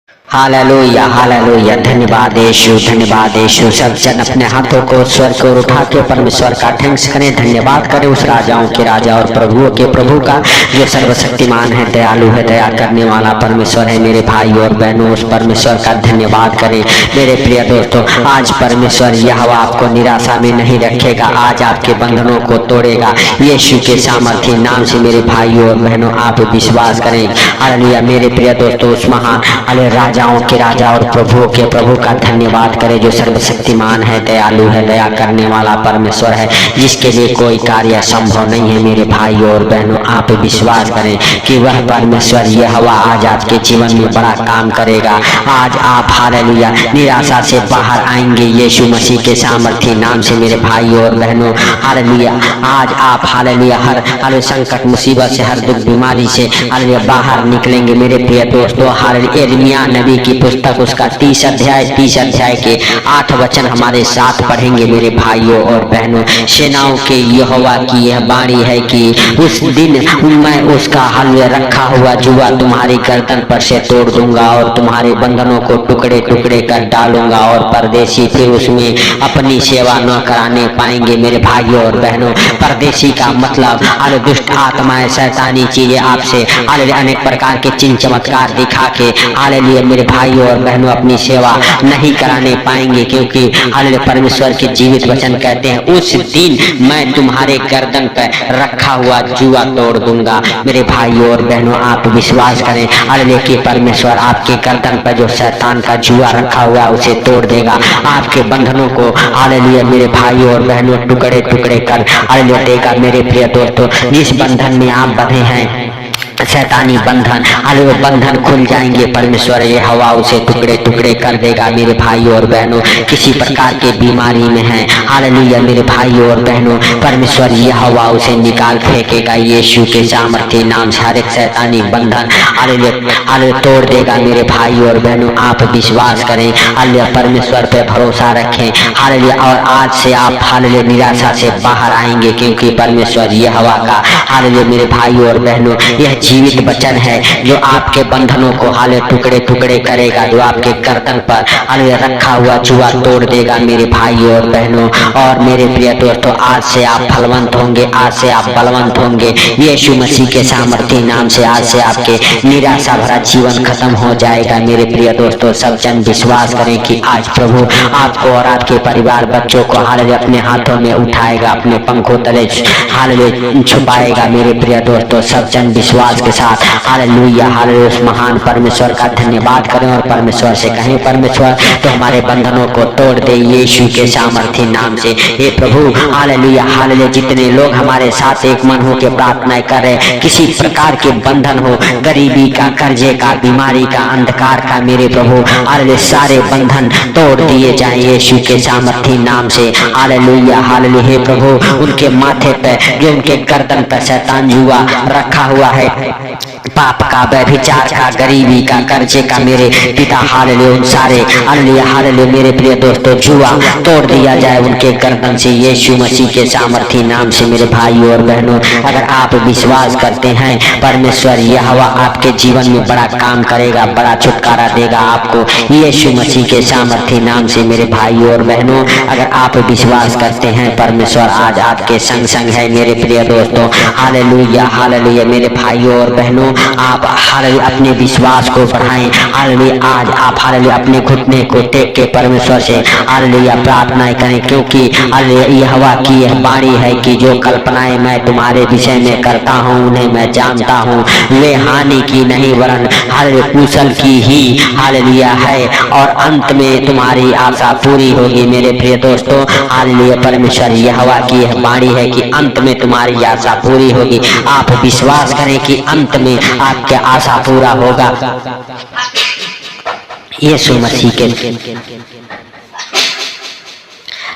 Hallelujah hallelujah. धन्यवाद यीशु, धन्यवाद यीशु। सब जन अपने हाथों को स्वर को उठा के परमेश्वर का थैंक्स करें, धन्यवाद करें उस राजाओं के राजा और प्रभुओं के प्रभु का जो सर्वशक्तिमान है, दयालु है, दया करने वाला परमेश्वर है। मेरे भाई और बहनों, उस परमेश्वर का धन्यवाद करें। मेरे प्रिय दोस्तों, आज परमेश्वर यहोवा आपको निराशा में नहीं रखेगा, आज आपके बंधनों को तोड़ेगा यीशु के सामर्थ्य नाम से। मेरे भाई और बहनों, आप विश्वास करें। हालेलुया। मेरे प्रिय दोस्तों, उस महान राजाओं के राजा और प्रभुओं के प्रभु का धन्यवाद करें जो सर्वशक्तिमान है, दयालु है, दया करने वाला परमेश्वर है, जिसके लिए कोई कार्य संभव नहीं है। मेरे भाई और बहनों, आप विश्वास करें कि वह परमेश्वर यहोवा आज आपके जीवन में बड़ा काम करेगा। आज आप हालेलुया निराशा से बाहर आएंगे यीशु मसीह के सामर्थ्य नाम से। मेरे भाई और बहनों, हालेलुया आज आप हालेलुया हर संकट मुसीबत से, हर दुख बीमारी से हालेलुया बाहर निकलेंगे। मेरे प्रिय दोस्तों, हालेलुया यिर्मयाह नबी की पुस्तक उसका 30 अध्याय के 8 वचन हमारे साथ पढ़ेंगे। मेरे भाइयों और बहनों, सेनाओं के यहोवा की यह वाणी है कि उस दिन मैं उसका हालेलुया रखा हुआ जुआ तुम्हारी गर्दन पर से तोड़ दूंगा और तुम्हारे बंधनों को टुकड़े टुकड़े कर डालूंगा और परदेशी फिर उसमें अपनी सेवा न कराने पाएंगे। मेरे भाइयों और बहनों, परदेशी का मतलब दुष्ट आत्माएं, शैतानी चीजें आपसे अनेक प्रकार के चिन्ह चमत्कार दिखा के हालेलुया मेरे भाइयों और बहनों अपनी सेवा नहीं कराने पाएंगे, क्योंकि हालेलुया परमेश्वर के जीवित वचन कहते हैं उस दिन मैं तुम्हारे गर्दन पर रखा हुआ जुआ तोड़ दूंगा। मेरे भाइयों और बहनों, आप विश्वास करें हालेलुया कि परमेश्वर आपके गर्दन पर जो शैतान का जुआ रखा हुआ उसे तोड़ देगा। आपके बंधनों को हालेलुया मेरे भाइयों और बहनों टुकड़े टुकड़े कर हालेलुया देगा। मेरे प्रिय दोस्तों, जिस बंधन में आप बंधे हैं शैतानी बंधन, हालेलुया बंधन खुल जाएंगे। परमेश्वर यहोवा उसे टुकड़े टुकड़े कर देगा। मेरे भाइयों और बहनों, किसी प्रकार के बीमारी में है हालेलुया मेरे भाइयों और बहनों, परमेश्वर यहोवा उसे निकाल फेंकेगा यीशु के सामर्थ्य नाम से। हर एक शैतानी बंधन हालेलुया तोड़ देगा। मेरे भाइयों और बहनों, आप विश्वास करें, हालेलुया परमेश्वर पे भरोसा रखें हालेलुया, और आज से आप हालेलुया निराशा से बाहर आएंगे, क्योंकि परमेश्वर यहोवा का हालेलुया मेरे भाइयों और बहनों यह जीवित वचन है जो आपके बंधनों को हालेलुया टुकड़े टुकड़े करेगा, जो आपके गर्दन पर हालेलुया रखा हुआ जुआ तोड़ देगा। मेरे भाइयों और बहनों और मेरे प्रिय दोस्तों, आज से आप फलवंत होंगे, आज से आप बलवंत होंगे यीशु मसीह के सामर्थ्य नाम से। आज से आपके निराशा भरा जीवन खत्म हो जाएगा। मेरे प्रिय दोस्तों, सब जन विश्वास करें कि आज प्रभु आपको और आपके परिवार बच्चों को हालेलुया अपने हाथों में उठाएगा, अपने पंखों तले हालेलुया छुपाएगा। मेरे प्रिय दोस्तों, सब जन विश्वास के साथ हालेलुया हालेलुया उस महान परमेश्वर का धन्यवाद करें और परमेश्वर से कहें, परमेश्वर तो हमारे बंधनों को तोड़ दे यीशु के सामर्थ्य नाम से। हे प्रभु हालेलुया हालेलुया, जितने लोग हमारे साथ एक मन हो के प्रार्थनाएं कर रहे, किसी प्रकार के बंधन हो, गरीबी का, कर्जे का, बीमारी का, अंधकार का, मेरे प्रभु हालेलुया सारे बंधन तोड़ दिए जाए यीशु के सामर्थ्य नाम से। Hallelujah hallelujah. हे प्रभु, उनके माथे पे जो उनके गर्दन पर शैतान जुआ रखा हुआ है, पाप का, व्यभिचार का, गरीबी का, कर्जे का, मेरे पिता हालेलुया उन सारे हालेलुया हालेलुया मेरे प्रिय दोस्तों जुआ तोड़ दिया जाए उनके गर्दन से यीशु मसीह के सामर्थ्य नाम से। मेरे भाइयों और बहनों, अगर आप विश्वास करते हैं परमेश्वर यहोवा आपके जीवन में बड़ा काम करेगा, बड़ा छुटकारा देगा आपको यीशु मसीह के सामर्थ्य नाम से। मेरे भाइयों और बहनों, अगर आप विश्वास करते हैं परमेश्वर आज आपके संग संग है। मेरे प्रिय दोस्तों हालेलुया हालेलुया मेरे भाइयों और बहनों, आप हालेलुया अपने विश्वास को बढ़ाएं। हालेलुया आज आप हालेलुया अपने घुटने को टेक के परमेश्वर से हालेलुया प्रार्थनाएं करें, क्योंकि हालेलुया यहोवा की यह वाणी है कि जो कल्पनाएं मैं तुम्हारे विषय में करता हूँ उन्हें मैं जानता हूँ, वे हानि की नहीं वरन हालेलुया कुशल की ही हालेलुया है, और अंत में तुम्हारी आशा पूरी होगी। मेरे प्रिय दोस्तों हालेलुया परमेश्वर यहोवा की यह वाणी है कि अंत में तुम्हारी आशा पूरी होगी। आप विश्वास करें कि अंत में आपकी आशा पूरा होगा यीशु मसीह के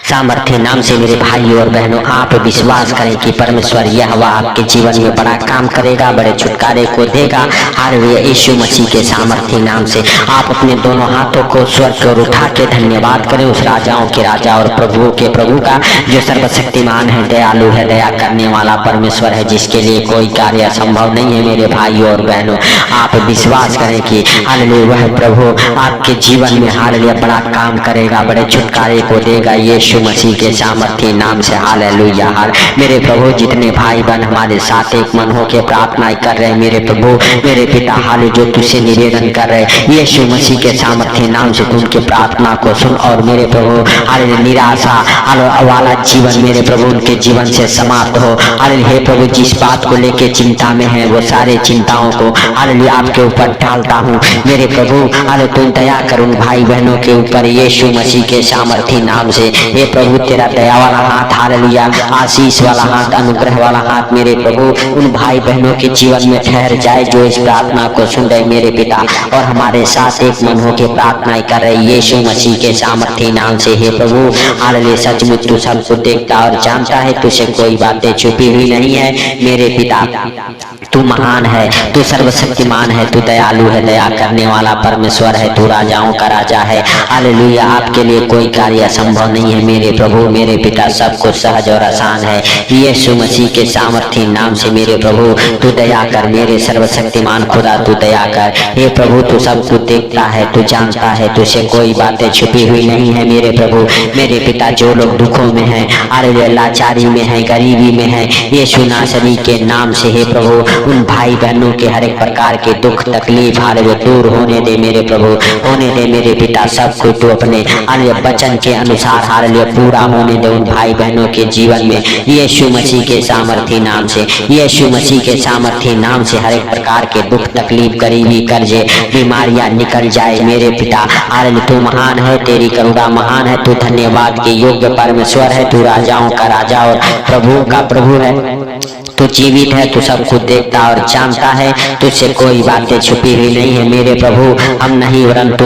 सामर्थ्य नाम से मेरे भाइयों और बहनों आप विश्वास करें कि परमेश्वर यहोवा आपके जीवन में बड़ा काम करेगा, बड़े छुटकारे को देगा। हालेलुया। यीशु मसीह के सामर्थ्य नाम से आप अपने दोनों हाथों को स्वर्ग की ओर उठा के धन्यवाद करें उस राजाओं के राजा और प्रभुओं के प्रभु का, जो सर्वशक्तिमान है, दयालु है, दया करने वाला परमेश्वर है, जिसके लिए कोई कार्य असंभव नहीं है। मेरे भाइयों और बहनों आप विश्वास करें कि हालेलुया वह प्रभु आपके जीवन में हालेलुया बड़ा काम करेगा, बड़े छुटकारे को देगा यीशु मसीह के सामर्थ्य नाम से। हालेलुया। मेरे प्रभु जितने भाई बहन हमारे साथ एक मन होकर प्रार्थना कर रहे हैं, मेरे प्रभु मेरे पिता हाल जो तुझसे निवेदन कर रहे यीशु मसीह के सामर्थ्य नाम से तुम उनके प्रार्थना को सुन और मेरे प्रभु हालेलुया निराशा वाला जीवन मेरे प्रभु उनके जीवन से समाप्त हो। हालेलुया हे प्रभु जिस बात को लेके चिंता में है वो सारे चिंताओं को हालेलुया आपके ऊपर डालता हूँ मेरे प्रभु। हालेलुया तुम दया कर उन भाई बहनों के ऊपर यीशु मसीह के सामर्थ्य नाम से। हे प्रभु तेरा दया वाला हाथ हालेलुया आशीष वाला हाथ अनुग्रह वाला हाथ मेरे प्रभु उन भाई बहनों के जीवन में ठहर जाए जो इस प्रार्थना को सुन रहे मेरे पिता और हमारे साथ एक मन होकर प्रार्थना कर रहे यीशु मसीह के सामर्थ्य नाम से। हे प्रभु हालेलुया सचमुच तू सबको देखता और जानता है, तुझसे कोई बातें छुपी हुई नहीं है मेरे पिता। तू महान है, तू सर्वशक्तिमान है, तू दयालु है, दया करने वाला परमेश्वर है, तू राजाओं का राजा है। हालेलुया आपके लिए कोई कार्य असंभव नहीं है मेरे प्रभु मेरे पिता, सब कुछ सहज और आसान है यीशु मसीह के सामर्थ्य नाम से। मेरे प्रभु तू दया कर मेरे सर्वशक्तिमान खुदा तू दया कर। हे प्रभु तू सब कुछ देखता है, तू जानता है, तुझसे कोई बातें छुपी हुई नहीं है मेरे प्रभु मेरे पिता। जो लोग दुखों में है हालेलुया लाचारी में है गरीबी में है यीशु नासरी के नाम से हे प्रभु उन भाई बहनों के हर एक प्रकार के दुख तकलीफ हालेलुया दूर होने दे मेरे प्रभु, होने दे मेरे पिता। सब कुछ तू अपने हालेलुया वचन के अनुसार हालेलुया पूरा होने दे उन भाई बहनों के जीवन में यीशु मसीह के सामर्थ्य नाम से। यीशु मसीह के सामर्थ्य नाम से हर एक प्रकार के दुख तकलीफ गरीबी कर्जे बीमारियां निकल जाए मेरे पिता। हालेलुया तू महान है, तेरी करुणा महान है, तू धन्यवाद के योग्य परमेश्वर है, तू राजाओं का राजा और प्रभु का प्रभु है। तू जीवित है, तू सब कुछ देखता और जानता है, तुझसे कोई बातें छुपी हुई नहीं है मेरे प्रभु। हम नहीं वरन तू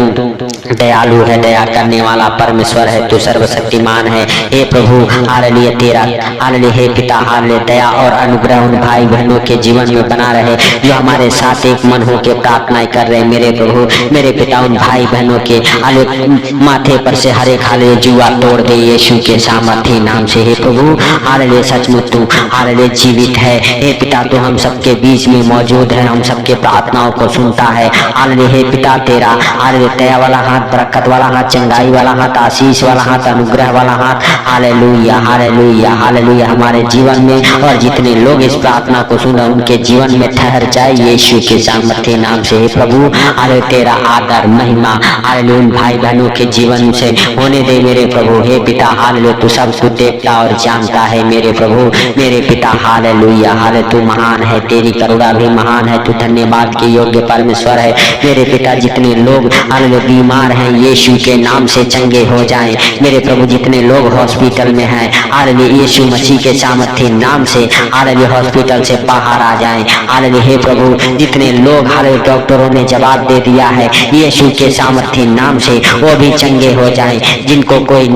दयालु है, दया करने वाला परमेश्वर है, तू सर्वशक्तिमान है। हे प्रभु हालेलुया तेरा हालेलुया हे पिता हालेलुया दया और अनुग्रह उन भाई बहनों के जीवन में बना रहे जो हमारे साथ एक मन होकर प्रार्थना कर रहे मेरे प्रभु मेरे पिता। उन भाई बहनों के हालेलुया माथे पर से हर एक हालेलुया जुआ तोड़ दे यीशु के सामर्थ्य नाम से। हे प्रभु हालेलुया सचमुच तू हालेलुया जीवित है हे पिता, तो हम सबके बीच में मौजूद है, हम सबके प्रार्थनाओं को सुनता है। हालेलुया हे पिता तेरा हालेलुया दया वाला हाथ, बरकत वाला हाथ, चंगाई वाला हाथ, आशीष वाला हाथ, अनुग्रह वाला हाथ हालेलुया हालेलुया हालेलुया हमारे जीवन में और जितने लोग इस प्रार्थना को सुना उनके जीवन में ठहर जाए यीशु के सामर्थ्य नाम से। हे प्रभु हालेलुया तेरा आदर महिमा हालेलुया उन भाई बहनों के जीवन से होने दे मेरे प्रभु। हे पिता हालेलुया तू सब कुछ देखता और जानता है मेरे प्रभु मेरे पिता। हालेलुया हालेलुया तू महान है, तेरी करुणा भी महान है, तू धन्यवाद के योग्य परमेश्वर है मेरे पिता। जितने लोग हालेलुया बीमार हैं यीशु के नाम से चंगे हो जाएं मेरे प्रभु। जितने लोग हॉस्पिटल में हैं हालेलुया यीशु मसीह के सामर्थ्य नाम से हालेलुया हॉस्पिटल से बाहर आ जाएं हालेलुया हे प्रभु। जितने लोग हालेलुया डॉक्टरों ने जवाब दे दिया है यीशु के सामर्थ्य नाम से वो भी चंगे हो जाएं। जिनको कोई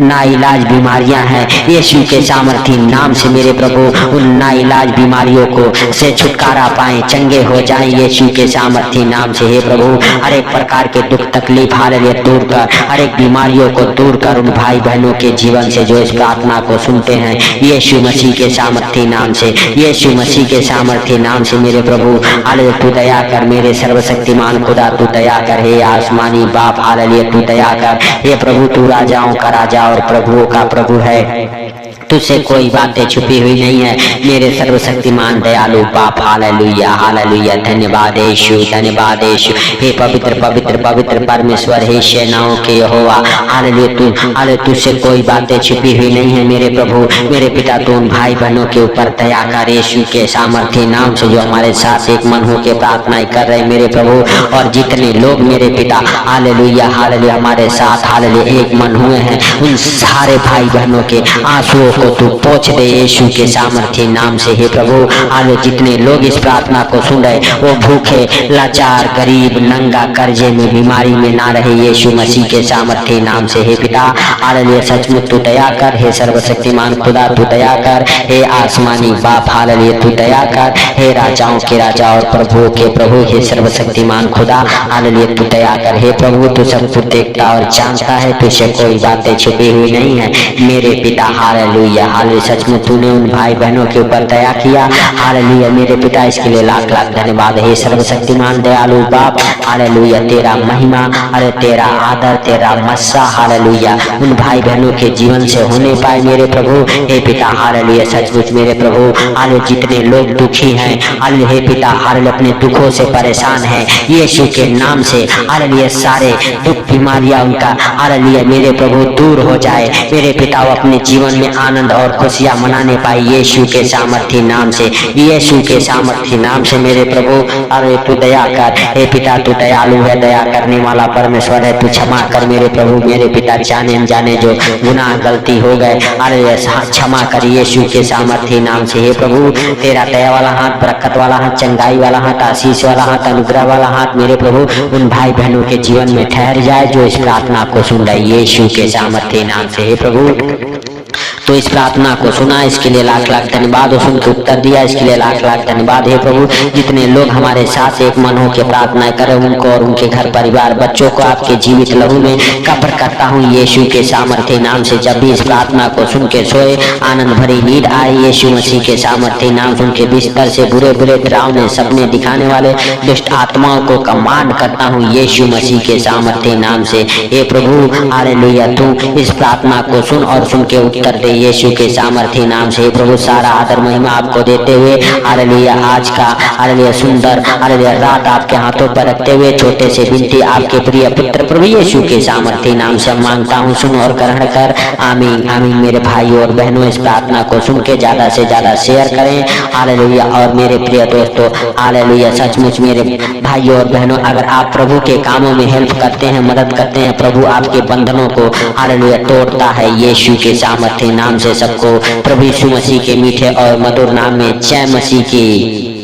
नाइलाज बीमारियां हैं यीशु के सामर्थ्य नाम से मेरे प्रभु उन नाइलाज बीमारियों को से छुटकारा पाए, चंगे हो जाएं यीशु के सामर्थ्य नाम से। हे प्रभु हर एक प्रकार के दुख तकलीफ हालेलुया दूर कर, हर एक बीमारियों को दूर कर उन भाई बहनों के जीवन से जो इस प्रार्थना को सुनते हैं यीशु मसीह के सामर्थ्य नाम से। यीशु मसीह के सामर्थ्य नाम से मेरे प्रभु हालेलुया तू दया कर मेरे सर्वशक्तिमान खुदा तू दया कर। हे आसमानी बाप हालेलुया तू दया कर। हे प्रभु तू राजाओं का राजा और प्रभुओं का प्रभु है, तुझसे कोई बातें छुपी हुई नहीं है मेरे सर्वशक्तिमान दयालु बाप। हालेलुया हालेलुया धन्यवाद यीशु धन्यवाद यीशु। हे पवित्र पवित्र पवित्र परमेश्वर हे सेनाओं के यहोवा हालेलुया तू हालेलुया तुझसे कोई बातें छुपी हुई नहीं है मेरे प्रभु मेरे पिता। तू उन भाई बहनों के ऊपर दया कर यीशु के सामर्थ्य नाम से जो हमारे साथ एक मन होकर प्रार्थना कर रहे मेरे प्रभु। और जितने लोग मेरे पिता हालेलुया हालेलुया हमारे साथ हालेलुया एक मन हुए हैं उन सारे भाई बहनों के आंसुओं को तू पोंछ दे यीशु के सामर्थ्य नाम से। हे प्रभु हालेलुया, जितने लोग इस प्रार्थना को सुन रहे वो भूखे, लाचार, गरीब, नंगा, कर्जे में, बीमारी में ना रहे यीशु मसीह के सामर्थ्य नाम से। हे पिता हालेलुया, सचमुच तू दया कर। हे सर्वशक्तिमान खुदा तू दया कर। हे आसमानी बाप हालेलुया तू दया कर। हे राजाओं के राजा और प्रभुओं के प्रभु, हे सर्वशक्तिमान खुदा हालेलुया तू दया कर। हे प्रभु तू सब कुछ देखता और जानता है, तुझसे कोई बातें छुपी हुई नहीं है मेरे पिता हालेलुया। हालेलुया, सचमुच तूने उन भाई बहनों के ऊपर दया किया हालेलुया मेरे पिता, इसके लिए लाख लाख धन्यवाद। हे सर्वशक्तिमान दयालु बाप हालेलुया, तेरा महिमा, अरे तेरा आदर, तेरा मस्सा हालेलुया उन भाई बहनों के जीवन से होने पाए मेरे प्रभु। हे पिता हालेलुया, सचमुच मेरे प्रभु हालेलुया, जितने लोग दुखी हैं हालेलुया, हे पिता हालेलुया अपने दुखों से परेशान हैं यीशु के नाम से हालेलुया, सारे दुख बीमारियां उनका हालेलुया मेरे प्रभु दूर हो जाए मेरे पिता, वो अपने जीवन में आनंद और खुशियां मनाने पाए यीशु के सामर्थ्य नाम से, यीशु के सामर्थ्य नाम से मेरे प्रभु। अरे तू दया कर। हे पिता तू दयालु है, दया करने वाला परमेश्वर है, तू क्षमा कर मेरे प्रभु। मेरे पिता जाने अनजाने जो गुनाह गलती हो गए अरे क्षमा कर यीशु के सामर्थ्य नाम से। हे प्रभु तेरा दया वाला हाथ, बरकत वाला हाथ, चंगाई वाला हाथ, आशीष वाला हाथ, अनुग्रह वाला हाथ मेरे प्रभु उन भाई बहनों के जीवन में ठहर जाए जो इस प्रार्थना को सुन रहे यीशु के सामर्थ्य नाम से। हे प्रभु तो इस प्रार्थना को सुना, इसके लिए लाख लाख धन्यवाद। सुन के उत्तर दिया, इसके लिए लाख लाख धन्यवाद। हे प्रभु जितने लोग हमारे साथ एक मन हो के प्रार्थना करें उनको और उनके घर परिवार बच्चों को आपके जीवित लहू में कब्र करता हूँ यीशु के सामर्थ्य नाम से। जब भी इस प्रार्थना को सुन के सोए आनंद भरी नींद आए यीशु मसीह के सामर्थ्य नाम से। उनके बिस्तर से बुरे बुरे डरावने सपने दिखाने वाले दुष्ट आत्माओं को कमांड करता हूँ यीशु मसीह के सामर्थ्य नाम से। हे प्रभु हालेलुया तू इस प्रार्थना को सुन और सुन के उत्तर दे यीशु के सामर्थ्य नाम से। प्रभु सारा आदर महिमा आपको देते हुए हालेलुया आज का हालेलुया सुंदर हालेलुया रात आपके हाथों पर रखते हुए छोटे से विनती आपके प्रिय पुत्र प्रभु यीशु के सामर्थ्य नाम से मांगता हूँ, सुन और ग्रहण कर। आमीन आमीन। मेरे भाइयों और बहनों इस प्रार्थना को सुन के ज्यादा से ज्यादा शेयर करें हालेलुया। और मेरे प्रिय दोस्तों हालेलुया, सचमुच मेरे भाइयों और बहनों अगर आप प्रभु के कामों में हेल्प करते हैं, मदद करते हैं, प्रभु आपके बंधनों को हालेलुया तोड़ता है यीशु के सामर्थ्य नाम से। सबको प्रभु यीशु मसीह के मीठे और मधुर नाम में जय मसीह की।